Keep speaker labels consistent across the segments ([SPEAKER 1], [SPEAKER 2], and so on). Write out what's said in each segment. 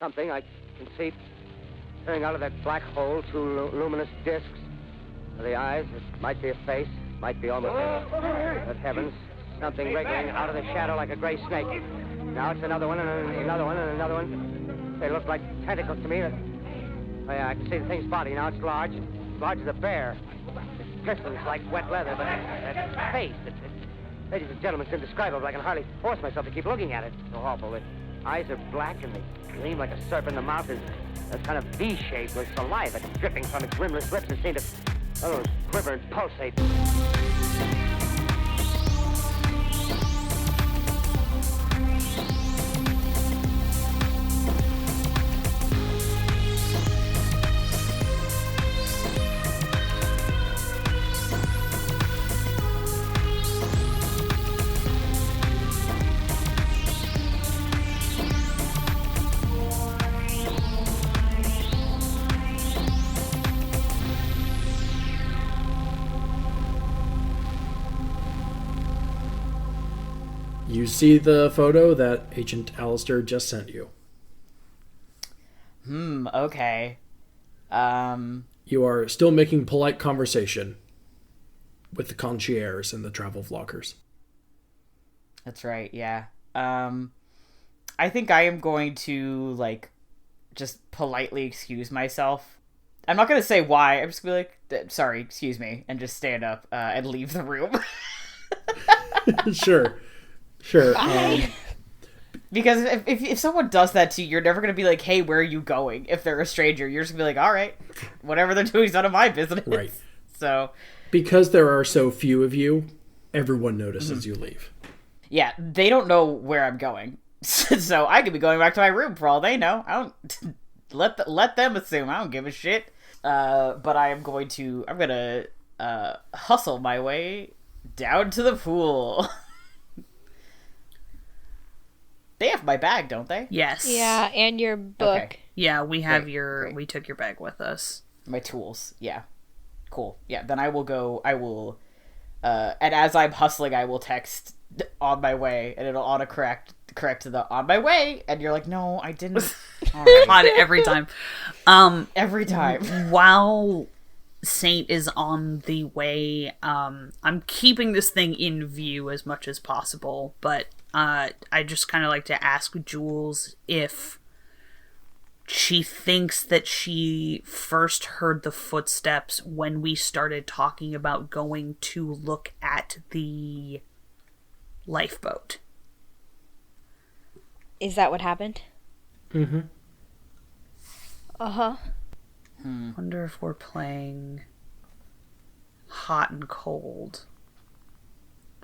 [SPEAKER 1] Something I can see coming out of that black hole, two luminous discs. The eyes, it might be a face, might be almost but heavens, something wriggling out of the shadow like a gray snake. Now it's another one, and another one, and another one. They look like tentacles to me. Oh, yeah, I can see the thing's body now. It's large as a bear. It glistens like wet leather, but that face, ladies and gentlemen, it's indescribable. I can hardly force myself to keep looking at it. It's so awful. The eyes are black, and they gleam like a serpent. The mouth is kind of V-shaped with saliva dripping from its rimless lips that seem to quiver and pulsate.
[SPEAKER 2] You see the photo that Agent Alister just sent you.
[SPEAKER 3] Okay.
[SPEAKER 2] You are still making polite conversation with the concierge and the travel vloggers.
[SPEAKER 3] That's right, yeah. I think I am going to, just politely excuse myself. I'm not going to say why. I'm just going to be like, sorry, excuse me, and just stand up and leave the room.
[SPEAKER 2] Sure.
[SPEAKER 3] Because if someone does that to you, you're never going to be like, hey, where are you going? If they're a stranger, you're just going to be like, all right, whatever they're doing is none of my business.
[SPEAKER 2] Right.
[SPEAKER 3] So,
[SPEAKER 2] because there are so few of you, everyone notices you leave.
[SPEAKER 3] Yeah, they don't know where I'm going. So I could be going back to my room for all they know. I don't let them assume. I don't give a shit. But I'm going to hustle my way down to the pool. They have my bag, don't they?
[SPEAKER 4] Yes.
[SPEAKER 5] Yeah, and your book.
[SPEAKER 3] Okay.
[SPEAKER 4] Yeah, we have
[SPEAKER 3] Great.
[SPEAKER 4] we took your bag with us.
[SPEAKER 3] My tools. Yeah. Cool. Yeah, then I will, and as I'm hustling, I will text on my way, and it'll correct to the on my way, and you're like, no, I didn't. All right.
[SPEAKER 4] On every time.
[SPEAKER 3] Every time.
[SPEAKER 4] While Saint is on the way, I'm keeping this thing in view as much as possible, but I just kind of like to ask Jules if she thinks that she first heard the footsteps when we started talking about going to look at the lifeboat.
[SPEAKER 5] Is that what happened?
[SPEAKER 2] Mm-hmm.
[SPEAKER 5] Uh-huh.
[SPEAKER 4] Wonder if we're playing hot and cold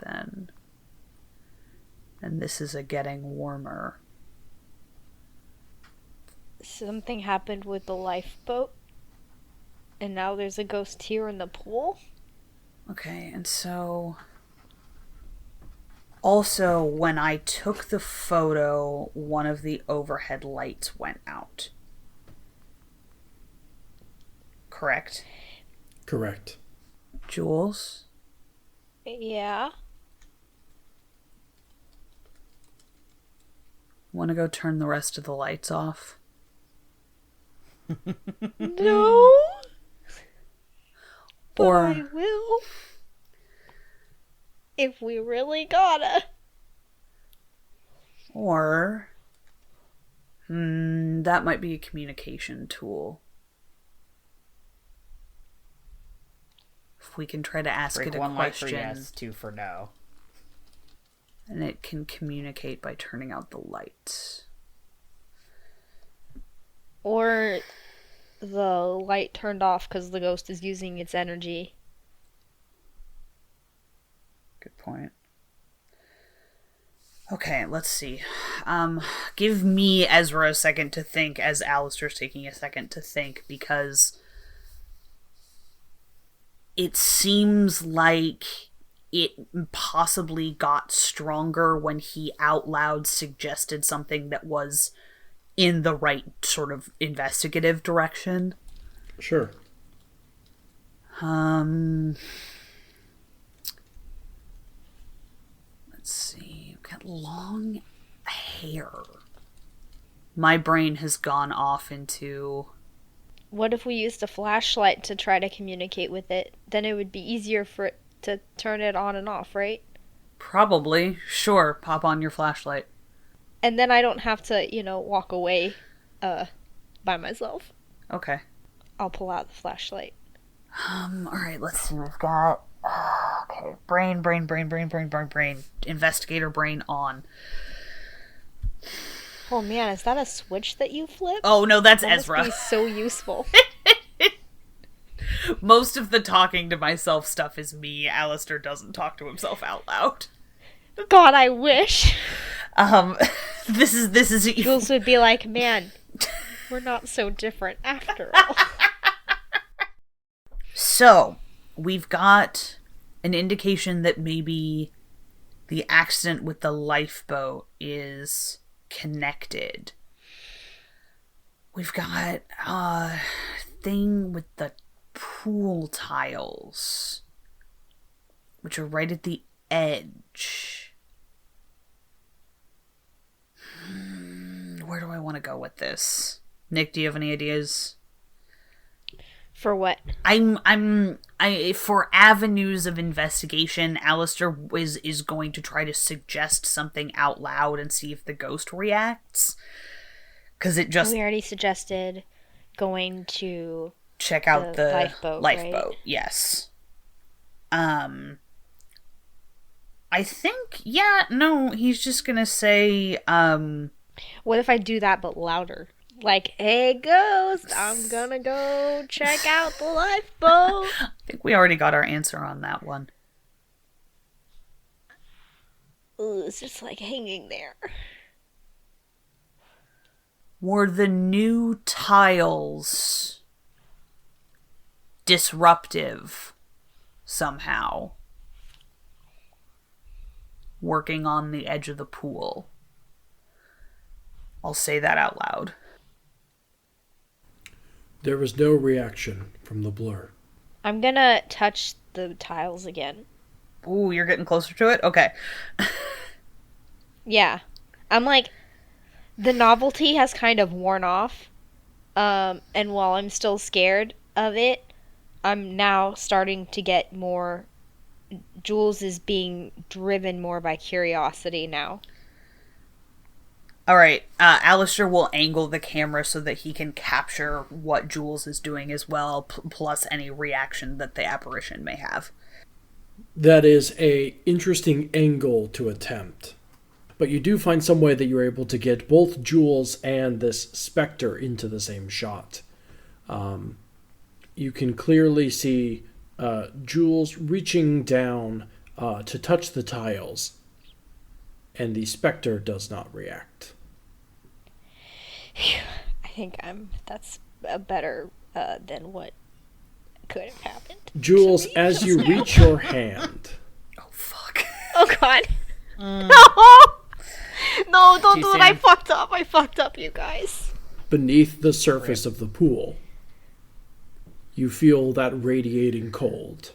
[SPEAKER 4] then. And this is a getting warmer.
[SPEAKER 5] Something happened with the lifeboat, and now there's a ghost here in the pool?
[SPEAKER 4] Okay, and so... Also, when I took the photo, one of the overhead lights went out. Correct?
[SPEAKER 2] Correct.
[SPEAKER 4] Jules?
[SPEAKER 5] Yeah?
[SPEAKER 4] Want to go turn the rest of the lights off?
[SPEAKER 5] No? But
[SPEAKER 4] Or...
[SPEAKER 5] I will. If we really gotta.
[SPEAKER 4] Or... that might be a communication tool. If we can try to ask
[SPEAKER 3] Break
[SPEAKER 4] it a
[SPEAKER 3] one light for
[SPEAKER 4] question,
[SPEAKER 3] yes, two for no.
[SPEAKER 4] and it can communicate by turning out the lights.
[SPEAKER 5] Or the light turned off because the ghost is using its energy.
[SPEAKER 4] Good point. Okay, let's see. Give me, Ezra, a second to think as Alistair's taking a second to think, because it seems like it possibly got stronger when he out loud suggested something that was in the right sort of investigative direction.
[SPEAKER 2] Sure.
[SPEAKER 4] Let's see. We've got long hair. My brain has gone off into...
[SPEAKER 5] What if we used a flashlight to try to communicate with it? Then it would be easier for it to turn it on and off, right?
[SPEAKER 4] Probably. Sure, pop on your flashlight.
[SPEAKER 5] And then I don't have to, walk away by myself.
[SPEAKER 4] Okay.
[SPEAKER 5] I'll pull out the flashlight.
[SPEAKER 4] Alright, let's see. We've got... okay. Brain. Investigator brain on.
[SPEAKER 5] Oh man, is that a switch that you flip?
[SPEAKER 4] Oh no, that's
[SPEAKER 5] that
[SPEAKER 4] Ezra.
[SPEAKER 5] Must be so useful.
[SPEAKER 4] Most of the talking to myself stuff is me. Alistair doesn't talk to himself out loud.
[SPEAKER 5] God, I wish.
[SPEAKER 4] This is
[SPEAKER 5] Jules would be like, man, we're not so different after all.
[SPEAKER 4] So, we've got an indication that maybe the accident with the lifeboat is connected. We've got a thing with the pool tiles, which are right at the edge. Where do I want to go with this? Nick, do you have any ideas?
[SPEAKER 5] For what?
[SPEAKER 4] For avenues of investigation, Alistair is going to try to suggest something out loud and see if the ghost reacts. Because it just...
[SPEAKER 5] We already suggested going to...
[SPEAKER 4] check out the
[SPEAKER 5] lifeboat, right?
[SPEAKER 4] Yes. I think, he's just gonna say,
[SPEAKER 5] What if I do that but louder? Like, hey, ghost, I'm gonna go check out the lifeboat.
[SPEAKER 4] I think we already got our answer on that one.
[SPEAKER 5] Ooh, it's just like hanging there.
[SPEAKER 4] Were the new tiles disruptive somehow? Working on the edge of the pool. I'll say that out loud.
[SPEAKER 2] There was no reaction from the blur.
[SPEAKER 5] I'm gonna touch the tiles again.
[SPEAKER 4] Ooh, you're getting closer to it? Okay.
[SPEAKER 5] Yeah. I'm like, the novelty has kind of worn off. And while I'm still scared of it, I'm now starting to get more... Jules is being driven more by curiosity now.
[SPEAKER 4] Alright, Alistair will angle the camera so that he can capture what Jules is doing as well, plus any reaction that the apparition may have.
[SPEAKER 2] That is a interesting angle to attempt. But you do find some way that you're able to get both Jules and this specter into the same shot. You can clearly see Jules reaching down to touch the tiles, and the specter does not react.
[SPEAKER 5] I think that's better than what could have happened.
[SPEAKER 2] Jules, as you reach your hand...
[SPEAKER 4] Oh, fuck.
[SPEAKER 5] Oh, God. No! No, don't do it. I fucked up, you guys.
[SPEAKER 2] Beneath the surface of the pool, you feel that radiating cold,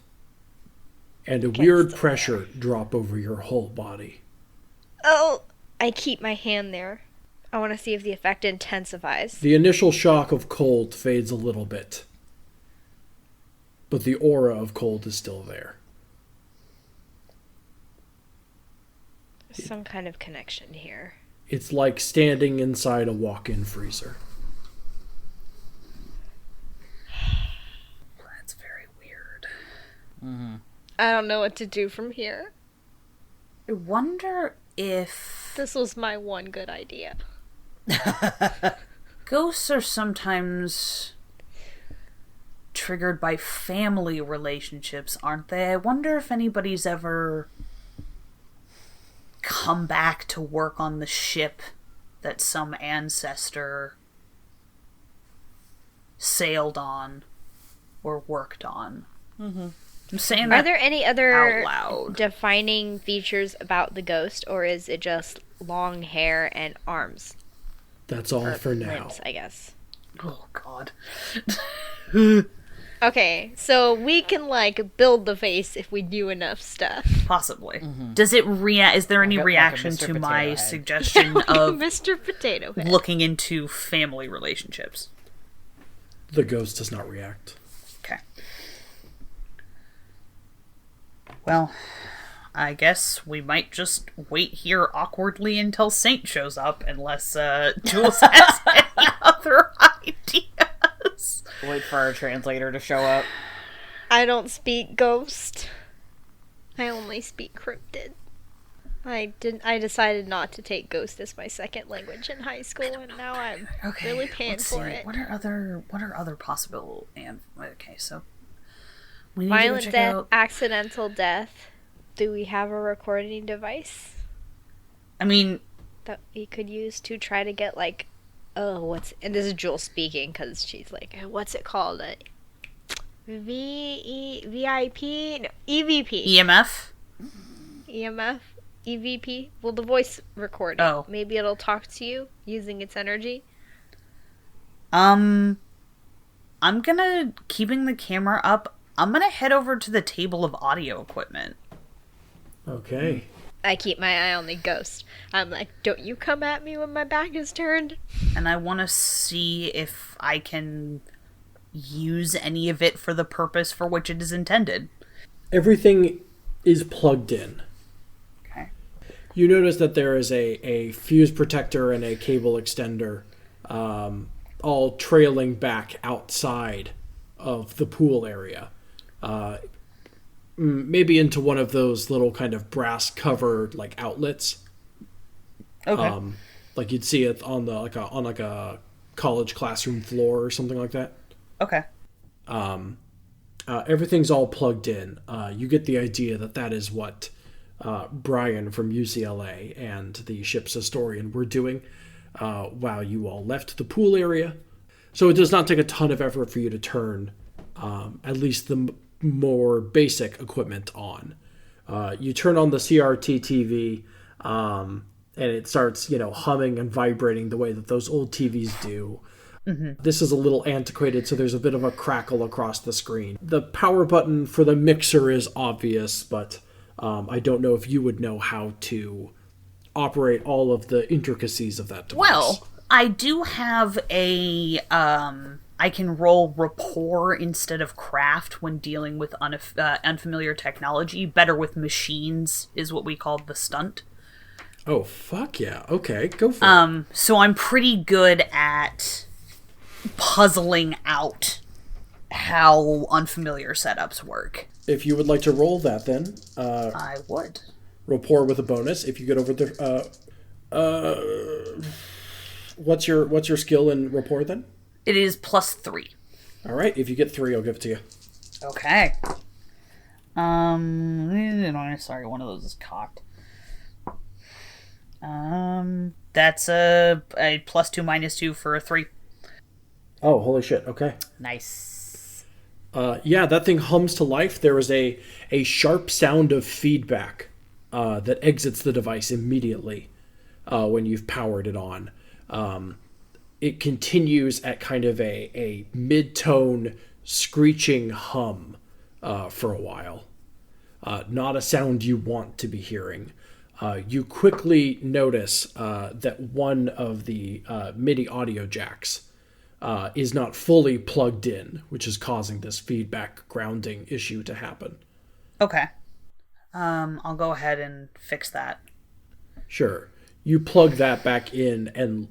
[SPEAKER 2] and a weird pressure drop over your whole body.
[SPEAKER 5] Oh, I keep my hand there. I want to see if the effect intensifies.
[SPEAKER 2] The initial shock of cold fades a little bit, but the aura of cold is still there.
[SPEAKER 5] There's some kind of connection here.
[SPEAKER 2] It's like standing inside a walk-in freezer.
[SPEAKER 4] That's very weird.
[SPEAKER 3] Mm-hmm.
[SPEAKER 5] I don't know what to do from here.
[SPEAKER 4] I wonder if...
[SPEAKER 5] This was my one good idea.
[SPEAKER 4] Ghosts are sometimes triggered by family relationships, aren't they? I wonder if anybody's ever come back to work on the ship that some ancestor sailed on or worked on. Mm-hmm. I'm saying that.
[SPEAKER 5] Are there any other
[SPEAKER 4] out loud.
[SPEAKER 5] defining features about the ghost, or is it just long hair and arms?
[SPEAKER 2] That's all for now.
[SPEAKER 5] Limbs, I guess.
[SPEAKER 4] Oh, God.
[SPEAKER 5] Okay, so we can, like, build the face if we do enough stuff.
[SPEAKER 4] Possibly. Does it is there any
[SPEAKER 3] Like a
[SPEAKER 4] reaction
[SPEAKER 3] Mr.
[SPEAKER 4] to
[SPEAKER 3] Potato
[SPEAKER 4] my
[SPEAKER 3] Head.
[SPEAKER 4] suggestion of
[SPEAKER 5] Mr. Potato Head.
[SPEAKER 4] looking into family relationships?
[SPEAKER 2] The ghost does not react.
[SPEAKER 4] Okay. Well, I guess we might just wait here awkwardly until Saint shows up, unless Jules has any other ideas.
[SPEAKER 3] Wait for our translator to show up.
[SPEAKER 5] I don't speak ghost. I only speak cryptid. I decided not to take ghost as my second language in high school, and now I'm really paying
[SPEAKER 4] let's
[SPEAKER 5] for
[SPEAKER 4] see.
[SPEAKER 5] it.
[SPEAKER 4] What are other possible okay, so we need
[SPEAKER 5] Violent
[SPEAKER 4] to check
[SPEAKER 5] death,
[SPEAKER 4] out.
[SPEAKER 5] accidental death. Do we have a recording device
[SPEAKER 4] I mean,
[SPEAKER 5] that we could use to try to get, like, and this is Jules speaking, because she's like, what's it called? VIP? No, EVP.
[SPEAKER 4] EMF?
[SPEAKER 5] EMF? EVP? Well, the voice recording.
[SPEAKER 4] Oh.
[SPEAKER 5] Maybe it'll talk to you using its energy.
[SPEAKER 4] I'm gonna, keeping the camera up, I'm gonna head over to the table of audio equipment.
[SPEAKER 2] Okay.
[SPEAKER 5] I keep my eye on the ghost. I'm like, don't you come at me when my back is turned.
[SPEAKER 4] And I want to see if I can use any of it for the purpose for which it is intended.
[SPEAKER 2] Everything is plugged in.
[SPEAKER 4] Okay.
[SPEAKER 2] You notice that there is a fuse protector and a cable extender all trailing back outside of the pool area. Maybe into one of those little kind of brass covered like outlets.
[SPEAKER 4] Okay.
[SPEAKER 2] Like you'd see it on a college classroom floor or something like that.
[SPEAKER 4] Okay.
[SPEAKER 2] Everything's all plugged in. You get the idea that is what Brian from UCLA and the ship's historian were doing while you all left the pool area. So it does not take a ton of effort for you to turn at least the more basic equipment on. You turn on the CRT TV, and it starts, humming and vibrating the way that those old TVs do. Mm-hmm. This is a little antiquated, so there's a bit of a crackle across the screen. The power button for the mixer is obvious, but I don't know if you would know how to operate all of the intricacies of that device.
[SPEAKER 4] Well, I do have a, I can roll rapport instead of craft when dealing with unfamiliar technology. Better with machines is what we call the stunt.
[SPEAKER 2] Oh, fuck yeah. Okay, go for it.
[SPEAKER 4] So I'm pretty good at puzzling out how unfamiliar setups work.
[SPEAKER 2] If you would like to roll that, then
[SPEAKER 4] I would.
[SPEAKER 2] rapport with a bonus. If you get over the what's your skill in rapport then?
[SPEAKER 4] It is +3.
[SPEAKER 2] All right. If you get 3, I'll give it to you.
[SPEAKER 4] Okay. Sorry, one of those is cocked. That's a +2 -2 for a 3.
[SPEAKER 2] Oh, holy shit. Okay.
[SPEAKER 3] Nice.
[SPEAKER 2] Yeah, that thing hums to life. There is a sharp sound of feedback that exits the device immediately when you've powered it on. It continues at kind of a mid-tone screeching hum for a while. Not a sound you want to be hearing. You quickly notice that one of the MIDI audio jacks is not fully plugged in, which is causing this feedback grounding issue to happen.
[SPEAKER 4] Okay. I'll go ahead and fix that.
[SPEAKER 2] Sure. You plug that back in and,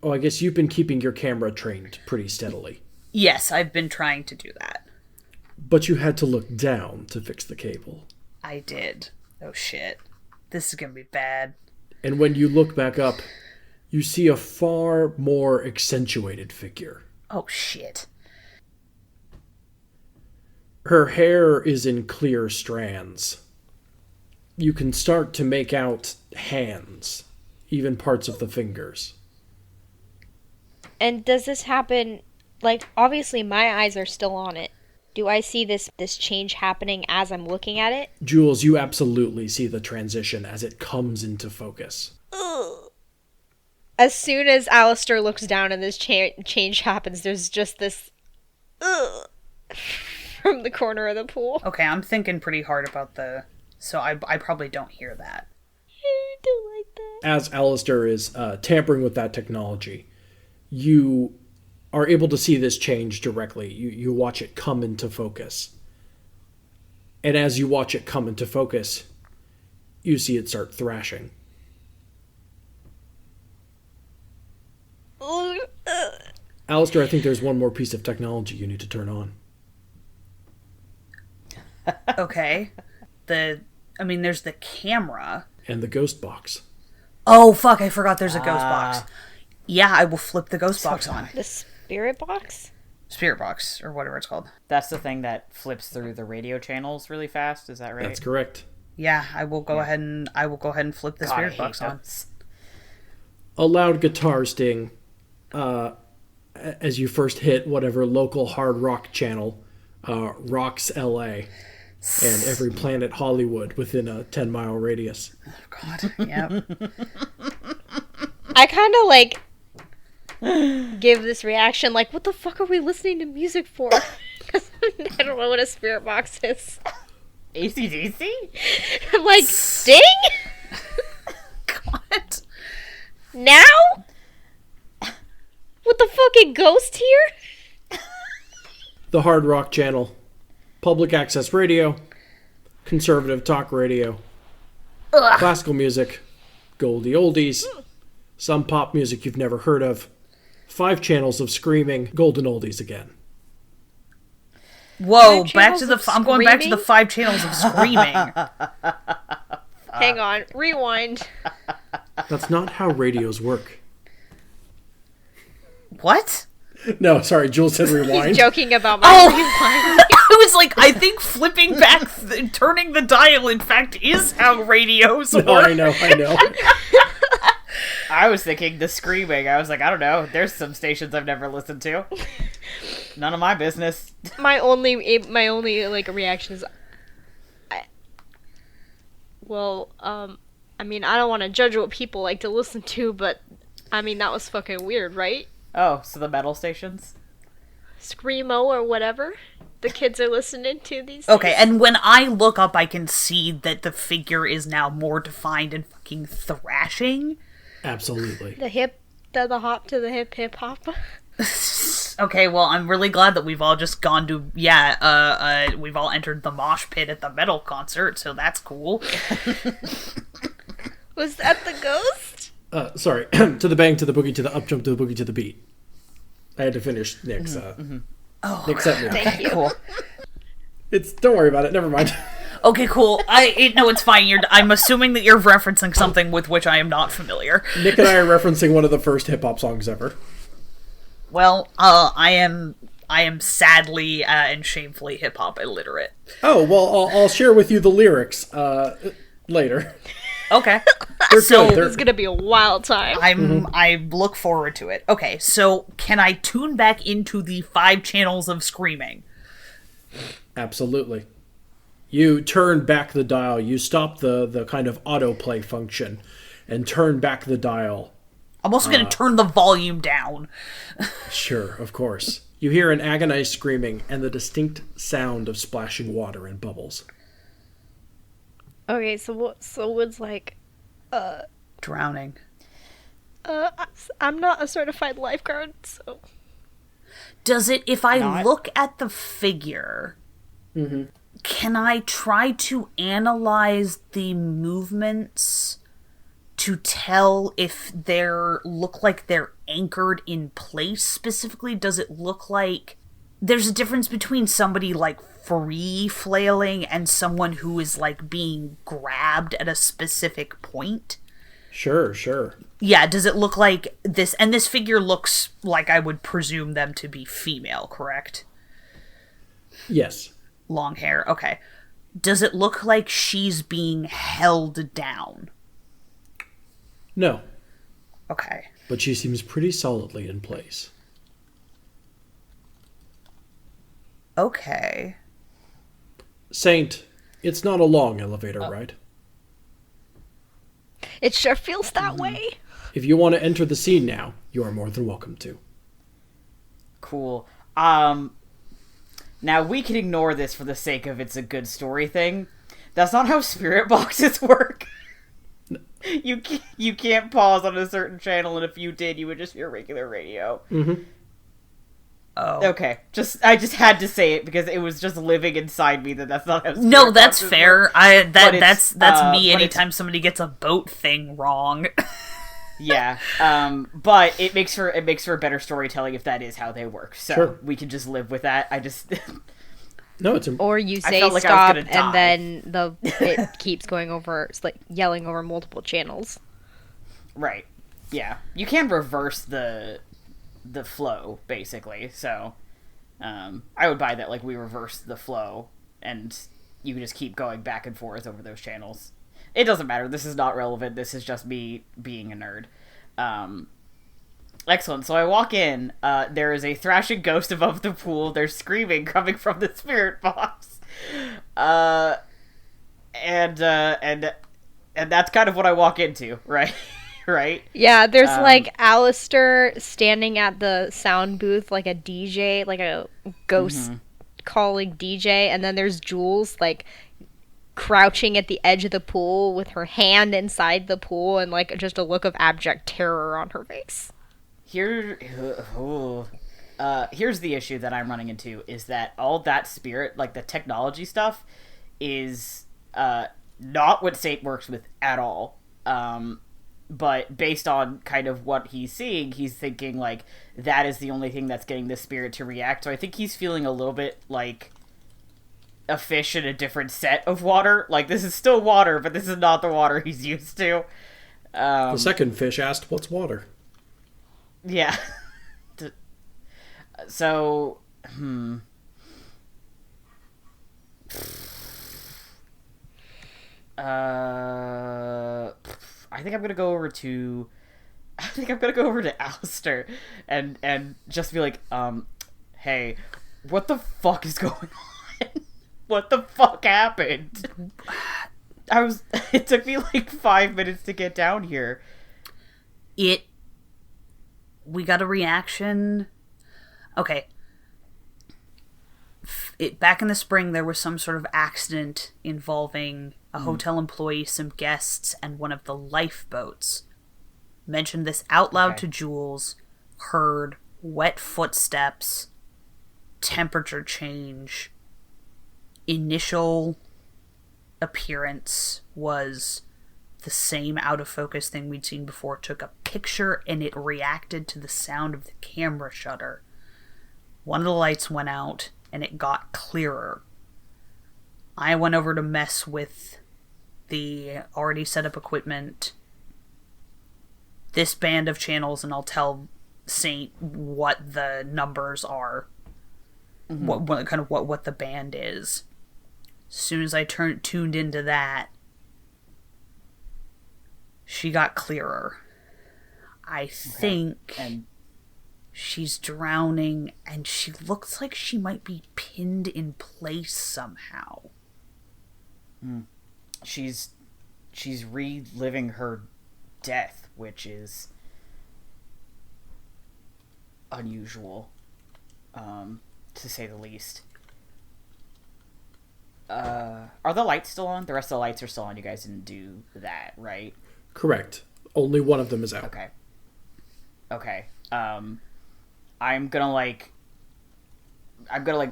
[SPEAKER 2] I guess you've been keeping your camera trained pretty steadily.
[SPEAKER 4] Yes, I've been trying to do that.
[SPEAKER 2] But you had to look down to fix the cable.
[SPEAKER 4] I did. Oh shit. This is gonna be bad.
[SPEAKER 2] And when you look back up, you see a far more accentuated figure.
[SPEAKER 4] Oh shit.
[SPEAKER 2] Her hair is in clear strands. You can start to make out hands, even parts of the fingers.
[SPEAKER 5] And does this happen, like, obviously my eyes are still on it. Do I see this change happening as I'm looking at it?
[SPEAKER 2] Jules, you absolutely see the transition as it comes into focus.
[SPEAKER 5] Ugh. As soon as Alistair looks down and this change happens, there's just this, ugh, from the corner of the pool.
[SPEAKER 4] Okay, I'm thinking pretty hard about so I probably don't hear that.
[SPEAKER 5] I don't like that.
[SPEAKER 2] As Alistair is tampering with that technology, you are able to see this change directly. You watch it come into focus. And as you watch it come into focus, you see it start thrashing. Alistair, I think there's one more piece of technology you need to turn on.
[SPEAKER 4] Okay. There's the camera.
[SPEAKER 2] And the ghost box.
[SPEAKER 4] Oh, fuck, I forgot there's a ghost box. Yeah, I will flip the ghost box on.
[SPEAKER 5] The spirit box?
[SPEAKER 4] Spirit box, or whatever it's called.
[SPEAKER 3] That's the thing that flips through the radio channels really fast. Is that right?
[SPEAKER 2] That's correct.
[SPEAKER 4] Yeah, I will go ahead and flip the spirit box on.
[SPEAKER 2] A loud guitar sting as you first hit whatever local hard rock channel rocks LA and every Planet Hollywood within a 10-mile radius.
[SPEAKER 4] Oh, God, yeah.
[SPEAKER 5] I kind of like give this reaction like, what the fuck are we listening to music for? Because I don't know what a spirit box is.
[SPEAKER 3] AC/DC?
[SPEAKER 5] I'm like, Sting?
[SPEAKER 4] What?
[SPEAKER 5] Now? With the fucking ghost here?
[SPEAKER 2] The hard rock channel, public access radio, conservative talk radio, classical music, Goldie oldies, some pop music you've never heard of, 5 channels of screaming golden oldies again.
[SPEAKER 4] Whoa, I'm going back to the 5 channels of screaming.
[SPEAKER 5] Hang on, rewind.
[SPEAKER 2] That's not how radios work.
[SPEAKER 4] What?
[SPEAKER 2] No, sorry, Jules said rewind.
[SPEAKER 5] He's joking about my rewind.
[SPEAKER 4] I was like, I think flipping back, turning the dial, in fact, is how radios work.
[SPEAKER 2] No, I know.
[SPEAKER 3] I was thinking the screaming. I was like, I don't know. There's some stations I've never listened to. None of my business.
[SPEAKER 5] My only like reaction is, I don't want to judge what people like to listen to, but I mean that was fucking weird, right?
[SPEAKER 3] Oh, so the metal stations?
[SPEAKER 5] Screamo or whatever the kids are listening to these days.
[SPEAKER 4] Okay, and when I look up, I can see that the figure is now more defined and fucking thrashing.
[SPEAKER 2] Absolutely.
[SPEAKER 5] The hop to the hip hop.
[SPEAKER 4] Okay, well, I'm really glad that we've all just gone to, we've all entered the mosh pit at the metal concert, so that's cool.
[SPEAKER 5] Was that the ghost?
[SPEAKER 2] Sorry. To the bang, to the boogie, to the up jump, to the boogie, to the beat. I had to finish Nick's, Nick's set me up.
[SPEAKER 5] Thank you.
[SPEAKER 4] Cool.
[SPEAKER 2] Don't worry about it, never mind.
[SPEAKER 4] Okay, cool. No, it's fine. I'm assuming that you're referencing something with which I am not familiar.
[SPEAKER 2] Nick and I are referencing one of the first hip-hop songs ever.
[SPEAKER 4] Well, I am sadly and shamefully hip-hop illiterate.
[SPEAKER 2] Oh, well, I'll share with you the lyrics later.
[SPEAKER 4] Okay.
[SPEAKER 2] So
[SPEAKER 5] It's gonna be a wild time.
[SPEAKER 4] I look forward to it. Okay, so can I tune back into the 5 channels of screaming?
[SPEAKER 2] Absolutely. You turn back the dial. You stop the kind of autoplay function and turn back the dial.
[SPEAKER 4] I'm also going to turn the volume down.
[SPEAKER 2] Sure, of course. You hear an agonized screaming and the distinct sound of splashing water and bubbles.
[SPEAKER 5] Okay, so Wood's like,
[SPEAKER 4] Drowning.
[SPEAKER 5] I'm not a certified lifeguard, so...
[SPEAKER 4] Does it, if I
[SPEAKER 3] Not.
[SPEAKER 4] look at the figure, can I try to analyze the movements to tell if look like they're anchored in place specifically? Does it look like there's a difference between somebody like free flailing and someone who is like being grabbed at a specific point?
[SPEAKER 2] Sure.
[SPEAKER 4] Yeah, does it look like this? And this figure looks like I would presume them to be female, correct?
[SPEAKER 2] Yes.
[SPEAKER 4] Long hair, okay. Does it look like she's being held down?
[SPEAKER 2] No.
[SPEAKER 4] Okay.
[SPEAKER 2] But she seems pretty solidly in place.
[SPEAKER 4] Okay.
[SPEAKER 2] Saint, it's not a long elevator ride.
[SPEAKER 5] It sure feels that way.
[SPEAKER 2] If you want to enter the scene now, you are more than welcome to.
[SPEAKER 3] Cool. Now, we can ignore this for the sake of it's a good story thing. That's not how spirit boxes work. You can't pause on a certain channel, and if you did, you would just hear regular radio.
[SPEAKER 2] Mm-hmm.
[SPEAKER 4] Oh.
[SPEAKER 3] Okay, I just had to say it because it was just living inside me that's not how spirit
[SPEAKER 4] No, that's
[SPEAKER 3] boxes
[SPEAKER 4] fair.
[SPEAKER 3] work.
[SPEAKER 4] That's me
[SPEAKER 3] but
[SPEAKER 4] anytime somebody gets a boat thing wrong.
[SPEAKER 3] Yeah, but it makes for better storytelling if that is how they work. So
[SPEAKER 2] Sure.
[SPEAKER 3] we can just live with that. I just
[SPEAKER 2] No, it's
[SPEAKER 5] Or you say
[SPEAKER 3] felt like I
[SPEAKER 5] stop,
[SPEAKER 3] was gonna die.
[SPEAKER 5] and then it keeps going over, it's like yelling over multiple channels.
[SPEAKER 3] right. Yeah, you can reverse the flow basically. So I would buy that. Like we reverse the flow, and you can just keep going back and forth over those channels. It doesn't matter. This is not relevant. This is just me being a nerd. Excellent. So I walk in. There is a thrashing ghost above the pool. There's screaming coming from the spirit box. And that's kind of what I walk into, right? Right?
[SPEAKER 5] Yeah, there's like Alistair standing at the sound booth like a DJ, like a ghost calling DJ, and then there's Jules like crouching at the edge of the pool with her hand inside the pool and like just a look of abject terror on her face.
[SPEAKER 3] Here's the issue that I'm running into is that all that spirit, like the technology stuff, is not what Saint works with at all. But based on kind of what he's seeing, he's thinking like that is the only thing that's getting the spirit to react. So I think he's feeling a little bit like a fish in a different set of water. Like this is still water, but this is not the water he's used to.
[SPEAKER 2] the second fish asked, "What's water?"
[SPEAKER 3] Yeah. So, I think I'm gonna go over to Alistair and just be like, hey, what the fuck is going on? What the fuck happened? It took me like 5 minutes to get down here.
[SPEAKER 4] We got a reaction. Okay. Back in the spring, there was some sort of accident involving a hotel employee, some guests, and one of the lifeboats. Mentioned this out loud to Jules, heard wet footsteps, temperature change. Initial appearance was the same out of focus thing we'd seen before. Took a picture and it reacted to the sound of the camera shutter. One of the lights went out and it got clearer. I went over to mess with the already set up equipment, this band of channels, and I'll tell Saint what the numbers are, what kind of what the band is. As soon as I tuned into that, she got clearer. I think she's drowning, and she looks like she might be pinned in place somehow.
[SPEAKER 3] She's reliving her death, which is unusual, to say the least. Are the lights still on? The rest of the lights are still on. You guys didn't do that, right?
[SPEAKER 2] Correct. Only one of them is out.
[SPEAKER 3] Okay. I'm gonna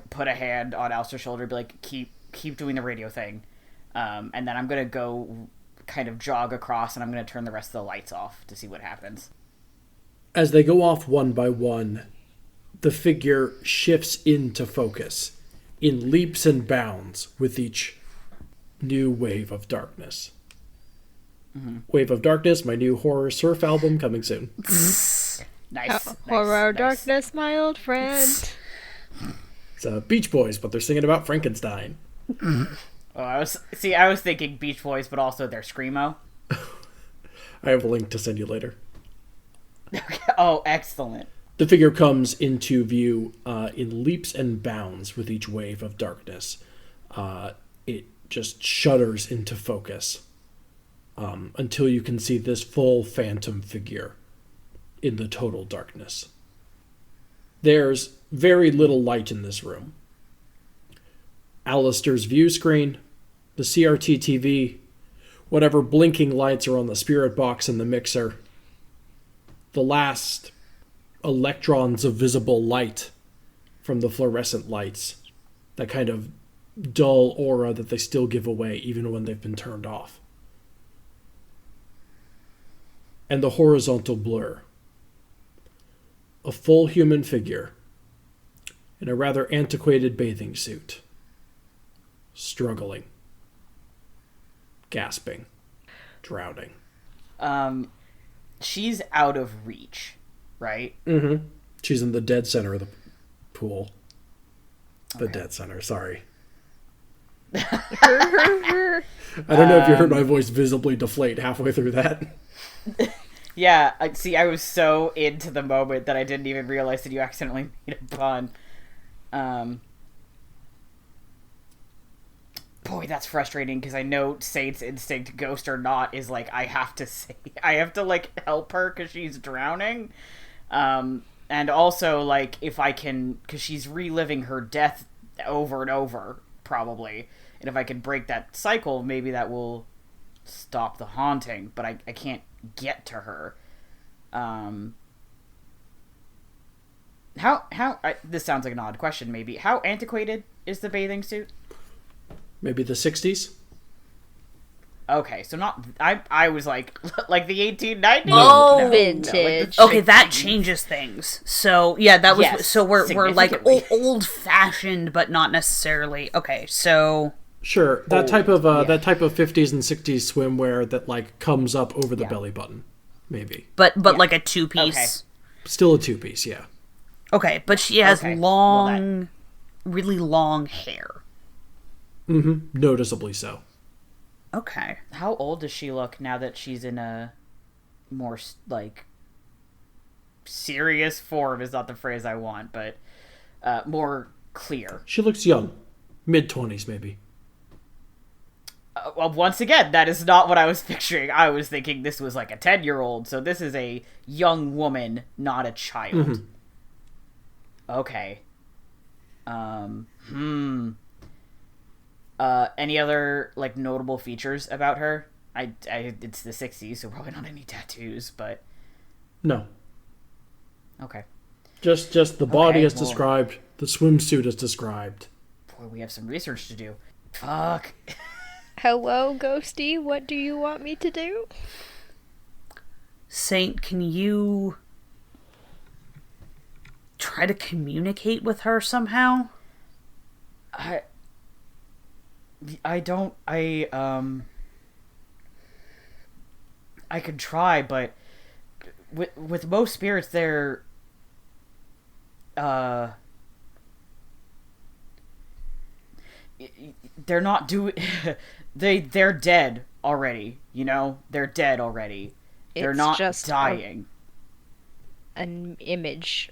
[SPEAKER 3] put a hand on Alistair's shoulder and be like, keep doing the radio thing. And then I'm gonna go kind of jog across and I'm gonna turn the rest of the lights off to see what happens.
[SPEAKER 2] As they go off one by one, the figure shifts into focus in leaps and bounds with each new wave of darkness. Wave of Darkness, my new horror surf album, coming soon.
[SPEAKER 3] Nice.
[SPEAKER 5] Horror darkness, my old friend.
[SPEAKER 2] It's Beach Boys, but they're singing about Frankenstein.
[SPEAKER 3] Oh, I was thinking Beach Boys, but also their screamo.
[SPEAKER 2] I have a link to send you later.
[SPEAKER 3] Oh, excellent.
[SPEAKER 2] The figure comes into view in leaps and bounds with each wave of darkness. It just shudders into focus until you can see this full phantom figure in the total darkness. There's very little light in this room. Alistair's view screen, the CRT TV, whatever blinking lights are on the spirit box and the mixer, the last electrons of visible light from the fluorescent lights, that kind of dull aura that they still give away even when they've been turned off. And the horizontal blur. A full human figure in a rather antiquated bathing suit, struggling, gasping, drowning.
[SPEAKER 3] She's out of reach, right?
[SPEAKER 2] Mm-hmm. She's in the dead center of the pool. The dead center, sorry. I don't know if you heard my voice visibly deflate halfway through that.
[SPEAKER 3] Yeah, I was so into the moment that I didn't even realize that you accidentally made a pun. Boy, that's frustrating, because I know Saint's instinct, ghost or not, is like, I have to like help her because she's drowning. And also, like, if I can, because she's reliving her death over and over, probably. And if I can break that cycle, maybe that will stop the haunting, but I can't get to her. This sounds like an odd question, maybe. How antiquated is the bathing suit?
[SPEAKER 2] Maybe the 60s?
[SPEAKER 3] Okay, so not... I was like the 1890s?
[SPEAKER 4] Oh,
[SPEAKER 5] vintage.
[SPEAKER 4] Okay, that changes things. So, yeah, that was...
[SPEAKER 3] Yes,
[SPEAKER 4] so we're like
[SPEAKER 3] significantly.
[SPEAKER 4] old-fashioned, but not necessarily... Okay, so...
[SPEAKER 2] Sure, that type of 50s and 60s swimwear that like comes up over the belly button, maybe.
[SPEAKER 4] But like a two-piece...
[SPEAKER 3] Okay.
[SPEAKER 2] Still a two-piece, yeah.
[SPEAKER 4] Okay, but she has
[SPEAKER 3] Okay.
[SPEAKER 4] long, really long hair.
[SPEAKER 2] Mm-hmm. Noticeably so.
[SPEAKER 4] Okay.
[SPEAKER 3] How old does she look now that she's in a more, like, serious form is not the phrase I want, but more clear?
[SPEAKER 2] She looks young. Mid-20s, maybe.
[SPEAKER 3] Well, once again, that is not what I was picturing. I was thinking this was like a 10-year-old, so this is a young woman, not a child.
[SPEAKER 2] Mm-hmm.
[SPEAKER 3] Okay. Any other, like, notable features about her? It's the 60s, so probably not any tattoos, but...
[SPEAKER 2] No.
[SPEAKER 3] Okay.
[SPEAKER 2] Just the body is
[SPEAKER 3] well-
[SPEAKER 2] described, the swimsuit is described.
[SPEAKER 3] Boy, we have some research to do. Fuck.
[SPEAKER 5] Hello, Ghosty. What do you want me to do?
[SPEAKER 4] Saint, can you try to communicate with her somehow?
[SPEAKER 3] I could try, but with most spirits, they're not doing. They're dead already. You know, they're dead already. They're
[SPEAKER 5] It's
[SPEAKER 3] not
[SPEAKER 5] just
[SPEAKER 3] dying.
[SPEAKER 5] An image.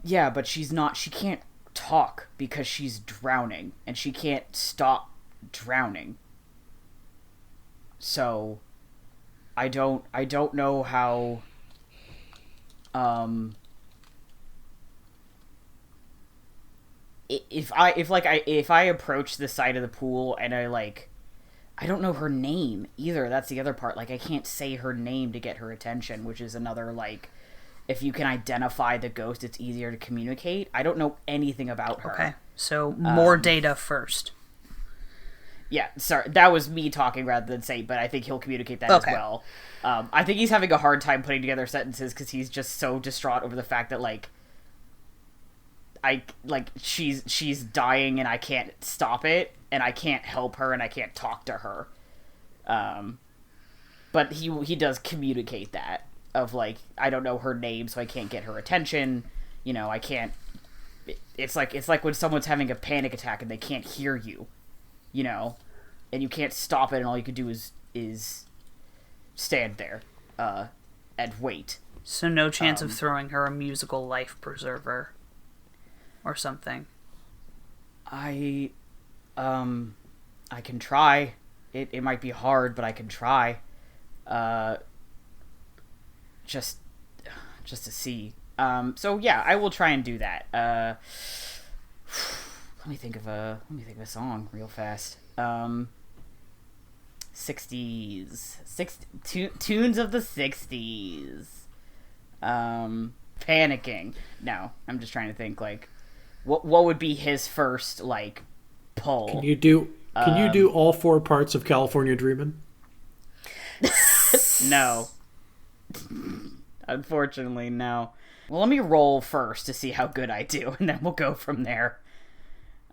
[SPEAKER 3] Yeah, but she's not. She can't talk because she's drowning, and she can't stop drowning. So, I don't know how. If I approach the side of the pool and I don't know her name either. That's the other part. Like, I can't say her name to get her attention, which is another, like, if you can identify the ghost, it's easier to communicate. I don't know anything about her.
[SPEAKER 4] Okay, so more data first.
[SPEAKER 3] Yeah, sorry, that was me talking rather than Saint, but I think he'll communicate that as well. I think he's having a hard time putting together sentences because he's just so distraught over the fact that, she's dying and I can't stop it, and I can't help her, and I can't talk to her. But he does communicate that, of, like, I don't know her name, so I can't get her attention. You know, I can't... It's like when someone's having a panic attack and they can't hear you. You know, and you can't stop it, and all you can do is stand there and wait.
[SPEAKER 4] So no chance of throwing her a musical life preserver or something.
[SPEAKER 3] I can try. It might be hard, but I can try. Just to see. So yeah, I will try and do that. Let me think of a song real fast. 60s. Tunes of the 60s. Panicking. No, I'm just trying to think, like, what would be his first, like, pull?
[SPEAKER 2] Can you do all 4 parts of California Dreamin'?
[SPEAKER 3] No. Unfortunately, no. Well, let me roll first to see how good I do, and then we'll go from there.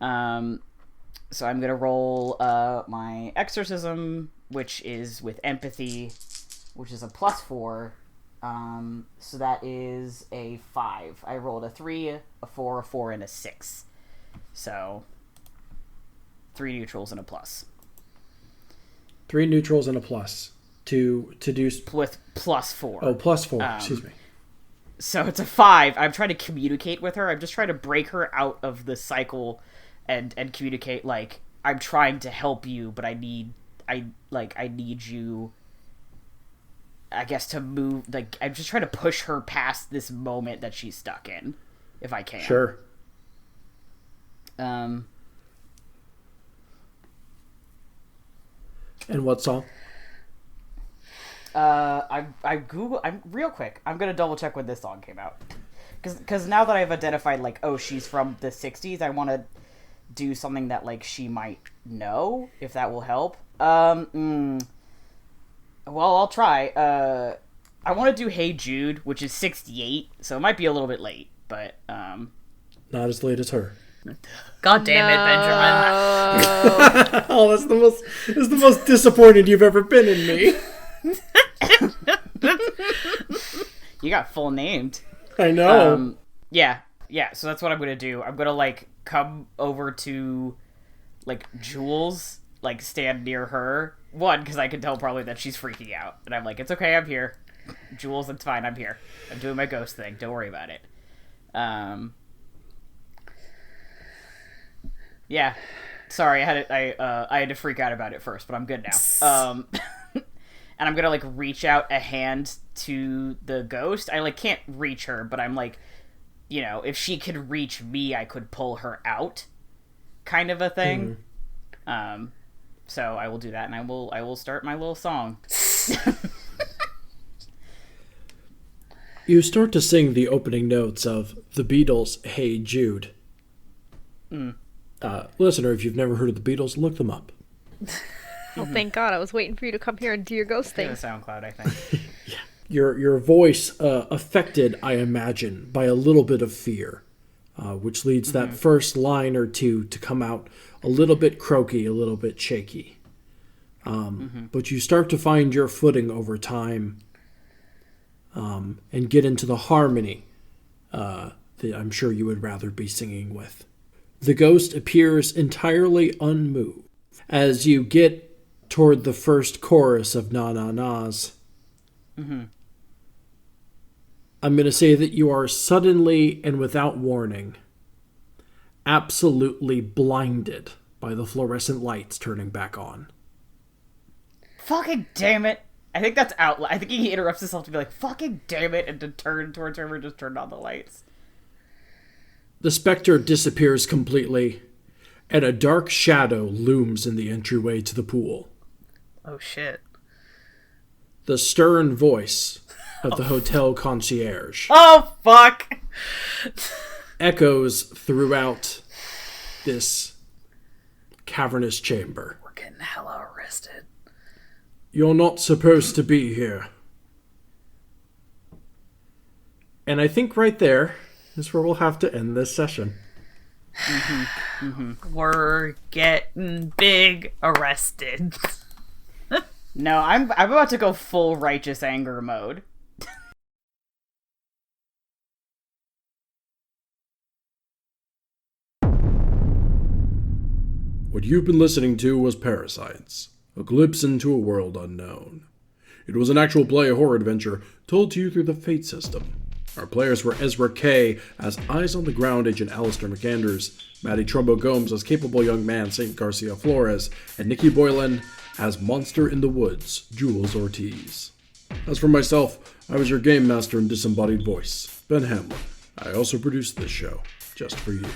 [SPEAKER 3] So I'm gonna roll my exorcism, which is with empathy, which is a +4. So that is a 5. I rolled a 3, a 4, a 4, and a 6. So 3 neutrals and a plus.
[SPEAKER 2] 3 neutrals and a plus to do
[SPEAKER 3] with +4.
[SPEAKER 2] Oh, +4. Excuse me.
[SPEAKER 3] So it's a 5. I'm trying to communicate with her. I'm just trying to break her out of the cycle and communicate, like, I'm trying to help you, but I need you, I guess, to move. Like, I'm just trying to push her past this moment that she's stuck in, if I can.
[SPEAKER 2] Sure.
[SPEAKER 3] And
[SPEAKER 2] what song?
[SPEAKER 3] I'm real quick. I'm gonna double check when this song came out, because now that I've identified, like, oh, she's from the 60s, I want to do something that, like, she might know, if that will help. Well, I'll try. I want to do Hey Jude, which is 68, so it might be a little bit late, but
[SPEAKER 2] not as late as her.
[SPEAKER 4] God damn it, Benjamin.
[SPEAKER 2] Oh, that's the most disappointed you've ever been in me.
[SPEAKER 3] You got full named.
[SPEAKER 2] I know.
[SPEAKER 3] Yeah, so that's what I'm gonna do. I'm gonna, like, come over to, like, Jules, like, stand near her. One, because I can tell probably that she's freaking out. And I'm like, it's okay, I'm here. Jules, it's fine, I'm here. I'm doing my ghost thing, don't worry about it. Yeah. Sorry, I had to freak out about it first, but I'm good now. And I'm gonna, like, reach out a hand to the ghost. I, like, can't reach her, but I'm like, you know, if she could reach me, I could pull her out, kind of a thing. Mm-hmm. So I will do that, and I will start my little song.
[SPEAKER 2] You start to sing the opening notes of the Beatles' Hey Jude. Listener, if you've never heard of the Beatles, look them up.
[SPEAKER 5] Oh, thank God. I was waiting for you to come here and do your ghost thing.
[SPEAKER 3] The SoundCloud, I think.
[SPEAKER 2] Yeah. Your voice affected, I imagine, by a little bit of fear, which leads that first line or two to come out a little bit croaky, a little bit shaky. But you start to find your footing over time and get into the harmony that I'm sure you would rather be singing with. The ghost appears entirely unmoved. As you get toward the first chorus of Na Na Na's, I'm going to say that you are suddenly and without warning absolutely blinded by the fluorescent lights turning back on.
[SPEAKER 3] Fucking damn it. I think that's out. I think he interrupts himself to be like, fucking damn it, and to turn towards whoever just turned on the lights.
[SPEAKER 2] The specter disappears completely, and a dark shadow looms in the entryway to the pool.
[SPEAKER 4] Oh, shit.
[SPEAKER 2] The stern voice of the hotel concierge.
[SPEAKER 3] Oh, fuck!
[SPEAKER 2] Echoes throughout this cavernous chamber.
[SPEAKER 4] We're getting hella arrested.
[SPEAKER 2] You're not supposed to be here. And I think right there is where we'll have to end this session.
[SPEAKER 4] We're getting big arrested.
[SPEAKER 3] No, I'm about to go full righteous anger mode.
[SPEAKER 2] What you've been listening to was ParaScience, a glimpse into a world unknown. It was an actual play horror adventure told to you through the Fate system. Our players were Ezra Kaye as eyes-on-the-ground agent Alister McAndrews, Matty Trumbo-Gomes as capable young man St. Garcia Flores, and Nikki Boylan as monster in the woods Jules Ortiz. As for myself, I was your game master and disembodied voice, Ben Hamlin. I also produced this show, just for you.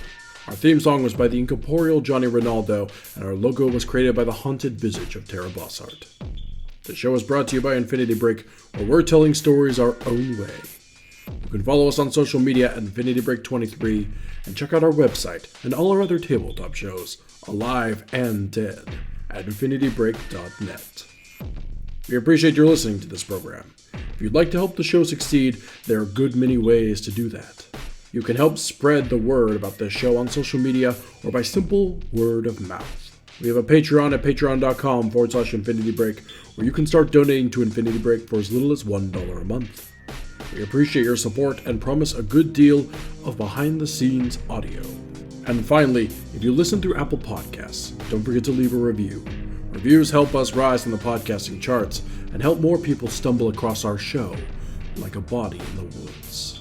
[SPEAKER 2] Our theme song was by the incorporeal Johnny Rinaldo, and our logo was created by the haunted visage of Terra Bosart. The show is brought to you by Infinity Break, where we're telling stories our own way. You can follow us on social media at Infinity Break 23, and check out our website and all our other tabletop shows, alive and dead, at infinitybreak.net. We appreciate your listening to this program. If you'd like to help the show succeed, there are a good many ways to do that. You can help spread the word about this show on social media or by simple word of mouth. We have a Patreon at patreon.com/Infinity Break, where you can start donating to Infinity Break for as little as $1 a month. We appreciate your support and promise a good deal of behind-the-scenes audio. And finally, if you listen through Apple Podcasts, don't forget to leave a review. Reviews help us rise in the podcasting charts and help more people stumble across our show like a body in the woods.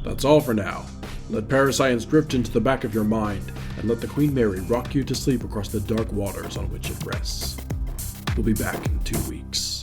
[SPEAKER 2] That's all for now. Let ParaScience drift into the back of your mind and let the Queen Mary rock you to sleep across the dark waters on which it rests. We'll be back in 2 weeks.